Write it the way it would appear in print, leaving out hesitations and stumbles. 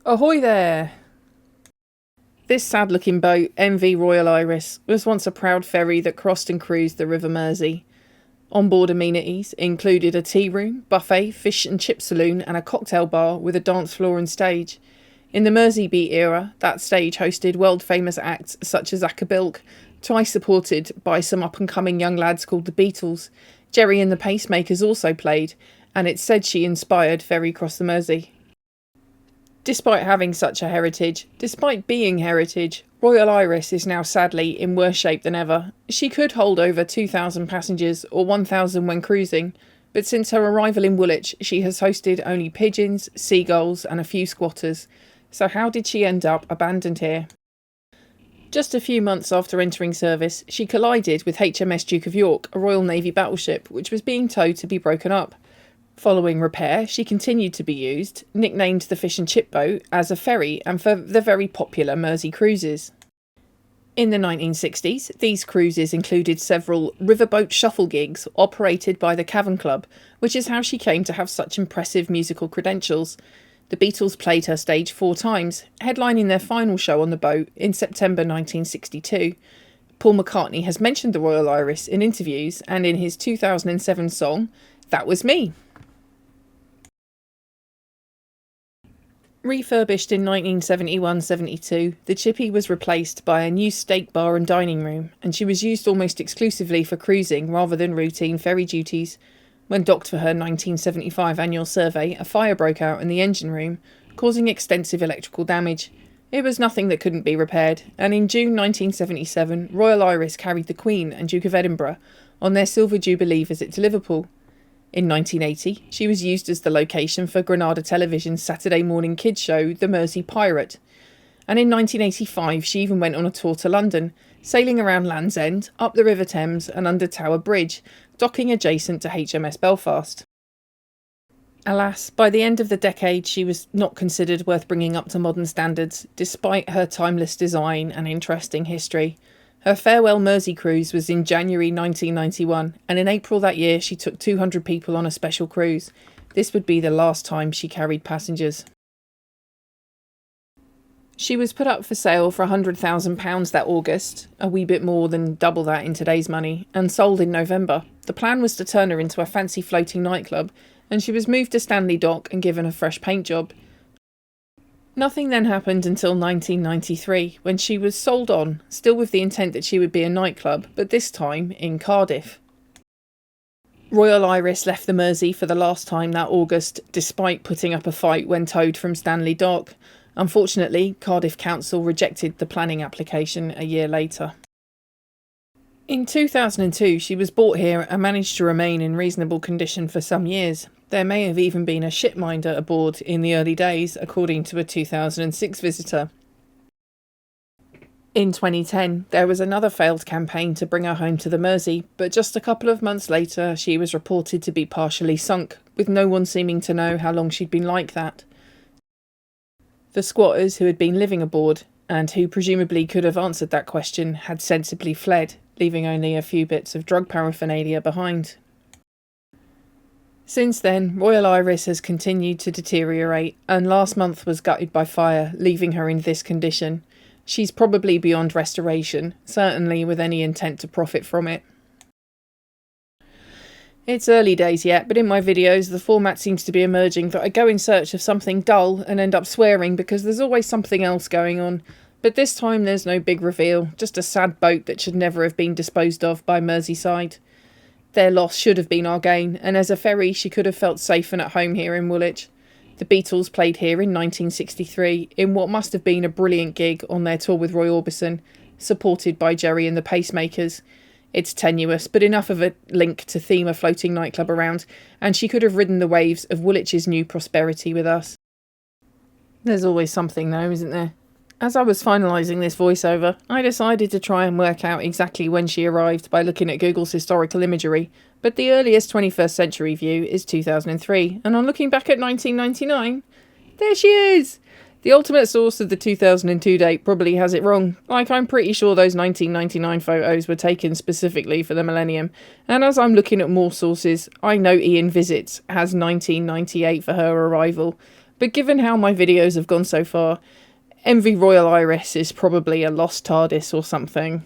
Ahoy there! This sad-looking boat, MV Royal Iris, was once a proud ferry that crossed and cruised the River Mersey. Onboard amenities included a tea room, buffet, fish and chip saloon and a cocktail bar with a dance floor and stage. In the Merseybeat era, that stage hosted world-famous acts such as Acker Bilk, twice supported by some up-and-coming young lads called the Beatles. Jerry and the Pacemakers also played, and it's said she inspired Ferry Cross the Mersey. Despite having such a heritage, despite being heritage, Royal Iris is now sadly in worse shape than ever. She could hold over 2,000 passengers or 1,000 when cruising, but since her arrival in Woolwich she has hosted only pigeons, seagulls and a few squatters. So how did she end up abandoned here? Just a few months after entering service, she collided with HMS Duke of York, a Royal Navy battleship which was being towed to be broken up. Following repair, she continued to be used, nicknamed the Fish and Chip Boat, as a ferry and for the very popular Mersey cruises. In the 1960s, these cruises included several Riverboat shuffle gigs operated by the Cavern Club, which is how she came to have such impressive musical credentials. The Beatles played her stage 4 times, headlining their final show on the boat in September 1962. Paul McCartney has mentioned the Royal Iris in interviews and in his 2007 song, That Was Me. Refurbished in 1971-72, the Chippy was replaced by a new steak bar and dining room, and she was used almost exclusively for cruising rather than routine ferry duties. When docked for her 1975 annual survey, a fire broke out in the engine room, causing extensive electrical damage. It was nothing that couldn't be repaired, and in June 1977, Royal Iris carried the Queen and Duke of Edinburgh on their Silver Jubilee visit to Liverpool. In 1980, she was used as the location for Granada Television's Saturday morning kids show, The Mersey Pirate. And in 1985, she even went on a tour to London, sailing around Land's End, up the River Thames and under Tower Bridge, docking adjacent to HMS Belfast. Alas, by the end of the decade, she was not considered worth bringing up to modern standards, despite her timeless design and interesting history. Her farewell Mersey cruise was in January 1991, and in April that year she took 200 people on a special cruise. This would be the last time she carried passengers. She was put up for sale for £100,000 that August, a wee bit more than double that in today's money, and sold in November. The plan was to turn her into a fancy floating nightclub, and she was moved to Stanley Dock and given a fresh paint job. Nothing then happened until 1993, when she was sold on, still with the intent that she would be a nightclub, but this time in Cardiff. Royal Iris left the Mersey for the last time that August, despite putting up a fight when towed from Stanley Dock. Unfortunately, Cardiff Council rejected the planning application a year later. In 2002, she was brought here and managed to remain in reasonable condition for some years. There may have even been a shipminder aboard in the early days, according to a 2006 visitor. In 2010, there was another failed campaign to bring her home to the Mersey, but just a couple of months later she was reported to be partially sunk, with no one seeming to know how long she'd been like that. The squatters who had been living aboard, and who presumably could have answered that question, had sensibly fled, leaving only a few bits of drug paraphernalia behind. Since then, Royal Iris has continued to deteriorate, and last month was gutted by fire, leaving her in this condition. She's probably beyond restoration, certainly with any intent to profit from it. It's early days yet, but in my videos the format seems to be emerging that I go in search of something dull and end up swearing because there's always something else going on. But this time there's no big reveal, just a sad boat that should never have been disposed of by Merseyside. Their loss should have been our gain, and as a ferry she could have felt safe and at home here in Woolwich. The Beatles played here in 1963 in what must have been a brilliant gig on their tour with Roy Orbison, supported by Jerry and the Pacemakers. It's tenuous, but enough of a link to theme a floating nightclub around, and she could have ridden the waves of Woolwich's new prosperity with us. There's always something though, isn't there? As I was finalising this voiceover, I decided to try and work out exactly when she arrived by looking at Google's historical imagery, but the earliest 21st century view is 2003, and on looking back at 1999, there she is! The ultimate source of the 2002 date probably has it wrong. Like, I'm pretty sure those 1999 photos were taken specifically for the millennium, and as I'm looking at more sources, I know IanVisits has 1998 for her arrival, But given how my videos have gone so far, MV Royal Iris is probably a lost TARDIS or something.